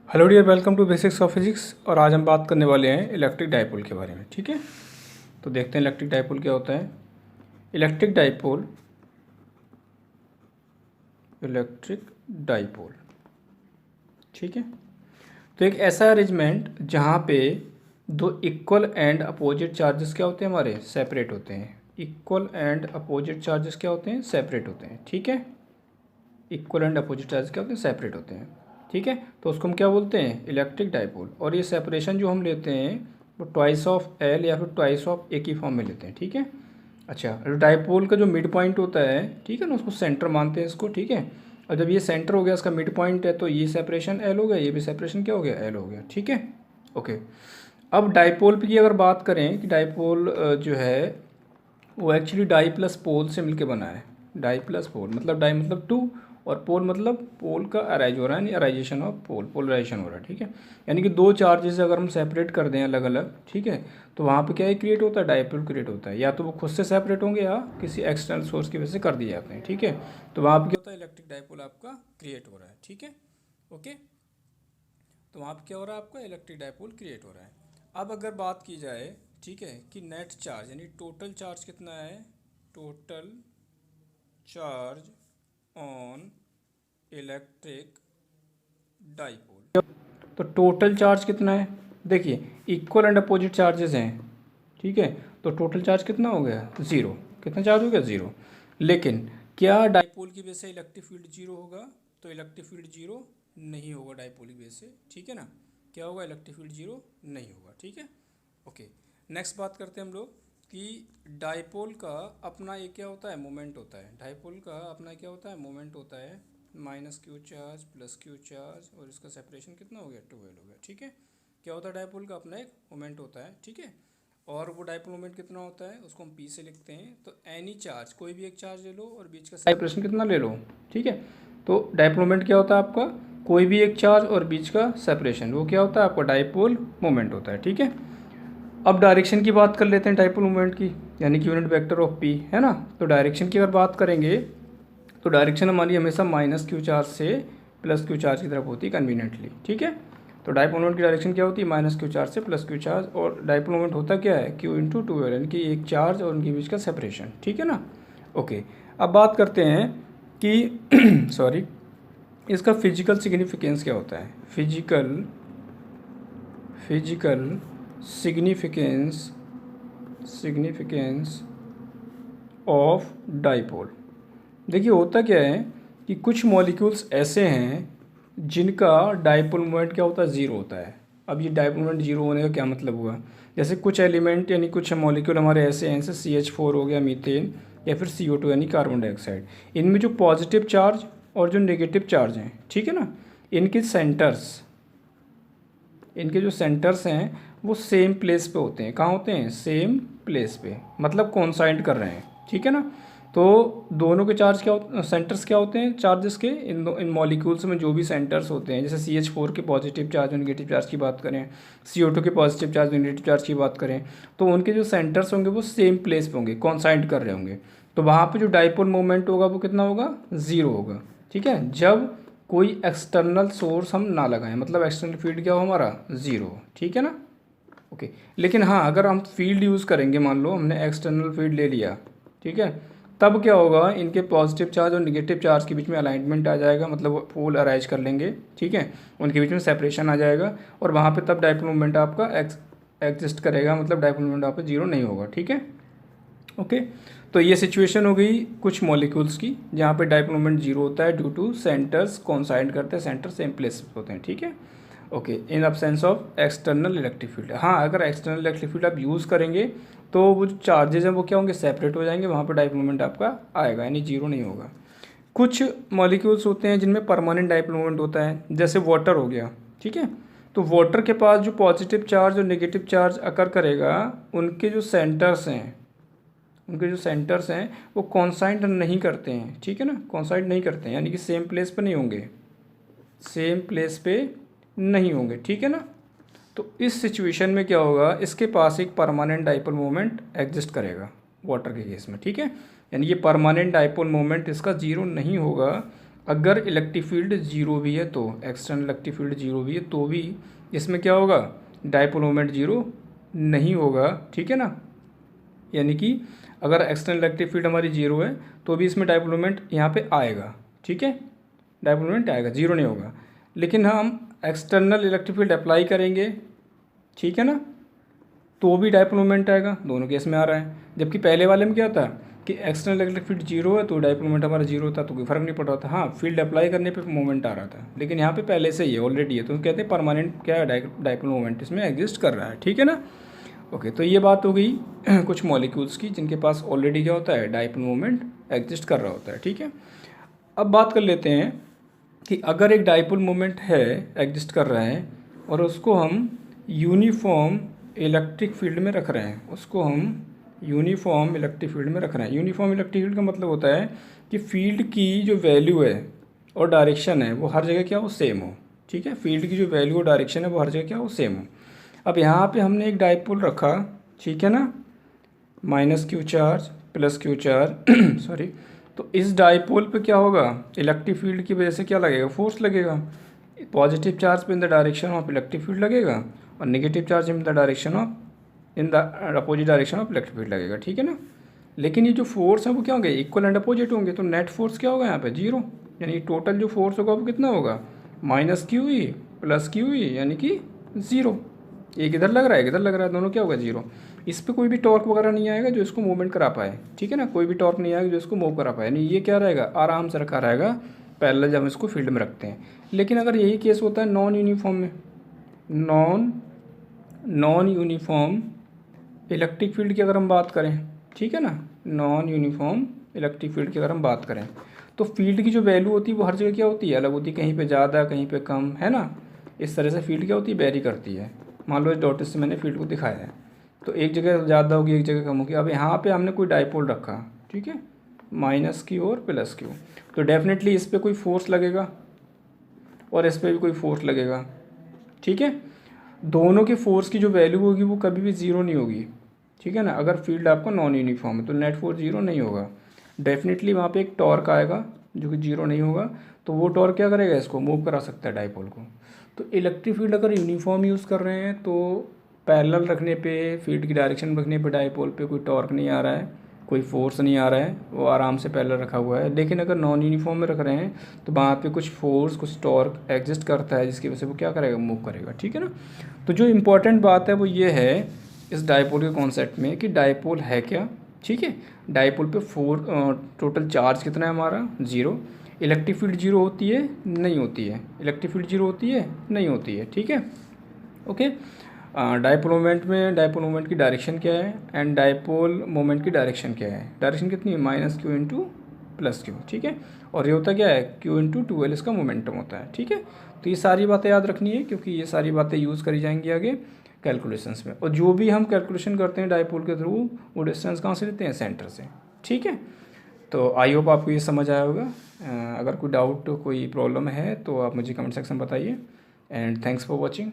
Hello dear, welcome to basics of physics. और आज हम बात करने वाले हैं इलेक्ट्रिक डाइपोल के बारे में। ठीक है, तो देखते हैं इलेक्ट्रिक डाइपोल क्या होता है। इलेक्ट्रिक डाइपोल, इलेक्ट्रिक डाइपोल, ठीक है। तो एक ऐसा अरेंजमेंट जहाँ पे दो इक्वल एंड अपोजिट चार्जेस क्या होते हैं, हमारे सेपरेट होते हैं। इक्वल एंड अपोजिट चार्जेस क्या होते हैं, सेपरेट होते हैं। ठीक है, इक्वल एंड अपोजिट चार्जेस क्या होते हैं, सेपरेट होते हैं। ठीक है, तो उसको हम क्या बोलते हैं, इलेक्ट्रिक डाइपोल। और ये सेपरेशन जो हम लेते हैं वो ट्वाइस ऑफ एल या फिर ट्वाइस ऑफ ए की फॉर्म में लेते हैं। ठीक है, अच्छा, डाइपोल का जो मिड पॉइंट होता है, ठीक है ना, उसको सेंटर मानते हैं इसको। ठीक है, और जब ये सेंटर हो गया, इसका मिड पॉइंट है, तो ये सेपरेशन एल हो गया, ये भी सेपरेशन क्या हो गया, एल हो गया। ठीक है, ओके। अब डाइपोल की अगर बात करें कि डाइपोल जो है वो एक्चुअली डाई प्लस पोल से मिलके बना है। डाई प्लस पोल मतलब डाई मतलब टू, और पोल मतलब पोल का अराइज हो रहा है, यानी अराइजेशन ऑफ पोल, पोलराइजेशन हो रहा है। ठीक है, यानी कि दो चार्जेस अगर हम सेपरेट कर दें अलग अलग, ठीक है, तो वहाँ पे क्या है, क्रिएट होता है, डाइपोल क्रिएट होता है। या तो वो खुद से सेपरेट होंगे या किसी एक्सटर्नल सोर्स की वजह से कर दिए जाते हैं। ठीक है, तो वहाँ पे क्या होता है, इलेक्ट्रिक डाइपोल आपका क्रिएट हो रहा है। ठीक है, ओके, तो वहाँ पे क्या हो रहा है, आपका इलेक्ट्रिक डाइपोल क्रिएट हो रहा है। अब अगर बात की जाए, ठीक है, कि नेट चार्ज यानी टोटल चार्ज कितना है, total charge on electric dipole, तो टोटल चार्ज कितना है, देखिए इक्वल एंड अपोजिट चार्जेस हैं। ठीक है, तो टोटल चार्ज कितना हो गया, ज़ीरो। कितना चार्ज हो गया, ज़ीरो। लेकिन क्या डाइपोल की वजह से इलेक्ट्रिक फील्ड जीरो होगा, तो इलेक्ट्रिक फील्ड जीरो नहीं होगा डाइपोल की वजह से। ठीक है ना, क्या होगा, इलेक्ट्रिक फील्ड जीरो नहीं होगा। ठीक है, ओके। नेक्स्ट बात करते हैं हम लोग कि डाइपोल का अपना ये क्या होता है, मोमेंट होता है। डाइपोल का अपना क्या होता है, मोमेंट होता है minus Q charge plus Q charge, और इसका सेपरेशन कितना हो गया, 12 हो गया। ठीक है, क्या होता है, डाइपोल का अपना एक मोमेंट होता है। ठीक है, और वो डाइपोल मोमेंट कितना होता है, उसको हम पी से लिखते हैं। तो एनी चार्ज, कोई भी एक चार्ज ले लो और बीच का सेपरेशन कितना ले लो। ठीक है, तो डाइपोल मोमेंट क्या होता है आपका, कोई भी एक चार्ज और बीच का सेपरेशन, वो क्या होता है आपका, डाइपोल मोमेंट होता है। ठीक है, अब डायरेक्शन की बात कर लेते हैं डाइपोल मोमेंट की, यानी कि यूनिट वेक्टर ऑफ पी, है ना। तो डायरेक्शन की अगर बात करेंगे तो डायरेक्शन हमारी हमेशा माइनस क्यू चार्ज से प्लस क्यू चार्ज की तरफ होती है कन्वीनियंटली। ठीक है, तो डाइपोल मोमेंट की डायरेक्शन क्या होती है, माइनस क्यू चार्ज से प्लस क्यू चार्ज। और डाइपोल मोमेंट होता क्या है, क्यू इंटू टू एल, यानी कि एक चार्ज और उनके बीच का सेपरेशन। ठीक है ना, ओके। अब बात करते हैं कि सॉरी, इसका फिजिकल सिग्निफिकेंस क्या होता है। Physical significance of dipole. देखिए होता क्या है कि कुछ मॉलिक्यूल्स ऐसे हैं जिनका डाइपोल मोमेंट क्या होता है, ज़ीरो होता है। अब ये डाइपोल मोमेंट जीरो होने का क्या मतलब हुआ, जैसे कुछ एलिमेंट यानी कुछ मॉलिक्यूल हमारे ऐसे हैं, जैसे CH4 हो गया, मीथेन, या फिर CO2 यानी कार्बन डाइऑक्साइड। इनमें जो पॉजिटिव चार्ज और जो नेगेटिव चार्ज हैं, ठीक है ना, इनके सेंटर्स, इनके जो सेंटर्स हैं वो सेम प्लेस पे होते हैं। कहाँ होते हैं, सेम प्लेस पे, मतलब कोइंसाइड कर रहे हैं। ठीक है ना, तो दोनों के चार्ज क्या सेंटर्स क्या होते हैं, चार्जेस के, इन मॉलिक्यूल्स में जो भी सेंटर्स होते हैं, जैसे CH4 के पॉजिटिव चार्ज और नेगेटिव चार्ज की बात करें, CO2 के पॉजिटिव चार्ज और नेगेटिव चार्ज की बात करें, तो उनके जो सेंटर्स होंगे वो सेम प्लेस पे होंगे, कोइंसाइड कर रहे होंगे। तो वहाँ पे जो डाइपोल मोमेंट होगा वो कितना होगा, ज़ीरो होगा। ठीक है, जब कोई एक्सटर्नल सोर्स हम ना लगाएं, मतलब एक्सटर्नल फील्ड क्या हो हमारा, ज़ीरो। ठीक है ना, ओके। लेकिन हाँ, अगर हम फील्ड यूज़ करेंगे, मान लो हमने एक्सटर्नल फील्ड ले लिया, ठीक है, तब क्या होगा, इनके पॉजिटिव चार्ज और नेगेटिव चार्ज के बीच में अलाइनमेंट आ जाएगा, मतलब पोल अराइज कर लेंगे। ठीक है, उनके बीच में सेपरेशन आ जाएगा, और वहाँ पे तब डाइपोल मोमेंट आपका एग्जिस्ट करेगा, मतलब डाइपोल मोमेंट आपका जीरो नहीं होगा। ठीक है, ओके। तो ये सिचुएशन हो गई कुछ मॉलिक्यूल्स की जहाँ पे डाइपोल मोमेंट जीरो होता है ड्यू टू सेंटर्स कोइंसाइड करते हैं, सेंटर सेम प्लेस होते हैं। ठीक है, okay, in absence of external electric field. हाँ, अगर एक्सटर्नल इलेक्ट्रिक फील्ड आप यूज़ करेंगे तो वो जो चार्जेस हैं वो क्या होंगे, सेपरेट हो जाएंगे, वहाँ पर डाइपोल मोमेंट आपका आएगा, यानी जीरो नहीं होगा। कुछ मॉलिक्यूल्स होते हैं जिनमें परमानेंट डाइपोल मोमेंट होता है, जैसे वाटर हो गया। ठीक है, तो वाटर के पास जो पॉजिटिव चार्ज और नेगेटिव चार्ज अकर करेगा, उनके जो सेंटर्स हैं, वो कॉन्साइड नहीं करते हैं। ठीक है ना, कॉन्साइड नहीं करते हैं, यानी कि सेम प्लेस पे नहीं होंगे, सेम प्लेस पे नहीं होंगे। ठीक है ना, तो इस सिचुएशन में क्या होगा, इसके पास एक परमानेंट डाइपोल मोमेंट एग्जिस्ट करेगा वाटर के केस में। ठीक है, यानी ये परमानेंट डाइपोल मोमेंट इसका जीरो नहीं होगा, अगर इलेक्ट्रिक फील्ड जीरो भी है तो, एक्सटर्नल इलेक्ट्रिक फील्ड जीरो भी है तो भी इसमें क्या होगा, डाइपोल मोमेंट जीरो नहीं होगा, ठीक है ना। यानी कि अगर एक्सटर्नल इलेक्ट्रिक फील्ड हमारी जीरो है तो भी इसमें डाइपोल मोमेंट यहाँ पे आएगा, ठीक है, डाइपोल मोमेंट आएगा, जीरो नहीं होगा। लेकिन हम एक्सटर्नल इलेक्ट्रिक फील्ड अप्लाई करेंगे, ठीक है ना, तो भी डाइपोल मोमेंट आएगा, दोनों केस में आ रहा है। जबकि पहले वाले में क्या था कि एक्सटर्नल इलेक्ट्रिक फील्ड जीरो है तो डाइपोल मोमेंट हमारा जीरो था, तो कोई फर्क नहीं पड़ रहा था। हाँ, फील्ड अप्लाई करने पे मोमेंट आ रहा था, लेकिन यहाँ पे पहले से ही है, ऑलरेडी है, तो कहते हैं परमानेंट क्या है, डाइपोल मोमेंट इसमें एग्जिस्ट कर रहा है, ठीक है ना। ओके, तो ये बात हो गई कुछ मॉलिक्यूल्स की जिनके पास ऑलरेडी क्या होता है, डाइपोल मोमेंट एग्जिस्ट कर रहा होता है, ठीक है। अब बात कर लेते हैं कि अगर एक डाइपोल मोमेंट है, एग्जिस्ट कर रहा है, और उसको हम यूनिफॉर्म इलेक्ट्रिक फील्ड में रख रहे हैं, उसको हम यूनिफॉर्म इलेक्ट्रिक फील्ड में रख रहे हैं। यूनिफॉर्म इलेक्ट्रिक फील्ड का मतलब होता है कि फील्ड की जो वैल्यू है और डायरेक्शन है वो हर जगह क्या हो, सेम हो, ठीक है। फील्ड की जो वैल्यू और डायरेक्शन है वो हर जगह क्या हो, सेम हो। अब यहाँ पे हमने एक डाइपोल रखा, ठीक है ना, minus Q charge plus Q charge sorry. तो इस डाइपोल पे क्या होगा, इलेक्ट्रिक फील्ड की वजह से क्या लगेगा, फोर्स लगेगा। पॉजिटिव चार्ज पे in the direction of electric field लगेगा, और negative charge in the direction of, in the opposite direction of electric field लगेगा, ठीक है ना। लेकिन ये जो फोर्स है वो क्या होंगे, इक्वल एंड अपोजिट होंगे, तो नेट फोर्स क्या होगा यहाँ पे, जीरो। यानी टोटल जो फोर्स होगा वो कितना होगा, minus Q E plus Q E, यानी कि ज़ीरो। एक इधर लग रहा है, एक इधर लग रहा है, दोनों क्या होगा, जीरो। इस पर कोई भी टॉर्क वगैरह नहीं आएगा जो इसको मूवमेंट करा पाए, ठीक है ना, कोई भी टॉर्क नहीं आएगा जो इसको मूव करा पाए, यानी ये क्या रहेगा, आराम से रखा रहेगा पैरेलल जब हम इसको फील्ड में रखते हैं। लेकिन अगर यही केस होता है नॉन यूनिफॉर्म में, नॉन यूनिफॉर्म इलेक्ट्रिक फील्ड की अगर हम बात करें, ठीक है ना, नॉन यूनिफॉर्म इलेक्ट्रिक फील्ड की अगर हम बात करें, तो फील्ड की जो वैल्यू होती है वो हर जगह क्या होती है, अलग होती है, कहीं पे ज़्यादा कहीं पे कम, है ना। इस तरह से फील्ड क्या होती है, वेरी करती है। मान लो इस डॉट से मैंने फील्ड को दिखाया है, तो एक जगह ज़्यादा होगी, एक जगह कम होगी। अब यहाँ पे हमने कोई डाइपोल रखा, ठीक है, माइनस क्यू और प्लस क्यू, तो डेफिनेटली इस पर कोई फोर्स लगेगा और इस पर भी कोई फोर्स लगेगा, ठीक है। दोनों के फोर्स की जो वैल्यू होगी वो कभी भी ज़ीरो नहीं होगी, ठीक है ना। अगर फील्ड आपका नॉन यूनिफॉर्म है तो नेट फोर्स जीरो नहीं होगा, डेफिनेटली वहाँ पे एक टॉर्क आएगा जो कि जीरो नहीं होगा। तो वो टॉर्क क्या करेगा, इसको मूव करा सकता है डाइपोल को। तो इलेक्ट्रिक फील्ड अगर यूनिफॉर्म यूज़ कर रहे हैं तो पैरेलल रखने पे, फील्ड की डायरेक्शन रखने पे डाइपोल पे कोई टॉर्क नहीं आ रहा है, कोई फोर्स नहीं आ रहा है, वो आराम से पैरेलल रखा हुआ है। लेकिन अगर नॉन यूनिफॉर्म में रख रहे हैं तो वहाँ पे कुछ फोर्स, कुछ टॉर्क एग्जिस्ट करता है जिसकी वजह से वो क्या करेगा, मूव करेगा, ठीक है ना। तो जो इम्पोर्टेंट बात है वो ये है इस डाइपोल के कॉन्सेप्ट में कि डाइपोल है क्या, ठीक है। डाइपोल पे टोटल चार्ज कितना है हमारा, जीरो। इलेक्ट्रिक फील्ड जीरो होती है, नहीं होती है, इलेक्ट्रिक फील्ड जीरो होती है, नहीं होती है, ठीक है, ओके। डाइपोल मोमेंट की डायरेक्शन क्या है, एंड डाइपोल मोमेंट की डायरेक्शन क्या है, डायरेक्शन कितनी है, minus Q into plus Q, ठीक है। और ये होता क्या है, क्यू इंटू टू एल इसका मोमेंटम होता है, ठीक है। तो ये सारी बातें याद रखनी है क्योंकि ये सारी बातें यूज़ करी जाएंगी आगे कैलकुलेशंस में। और जो भी हम कैलकुलेशन करते हैं डाइपोल के थ्रू, वो डिस्टेंस कहाँ से लेते हैं, सेंटर से, ठीक है। तो आई होप आपको ये समझ आया होगा। अगर कोई डाउट, कोई प्रॉब्लम है तो आप मुझे कमेंट सेक्शन बताइए। And thanks for watching.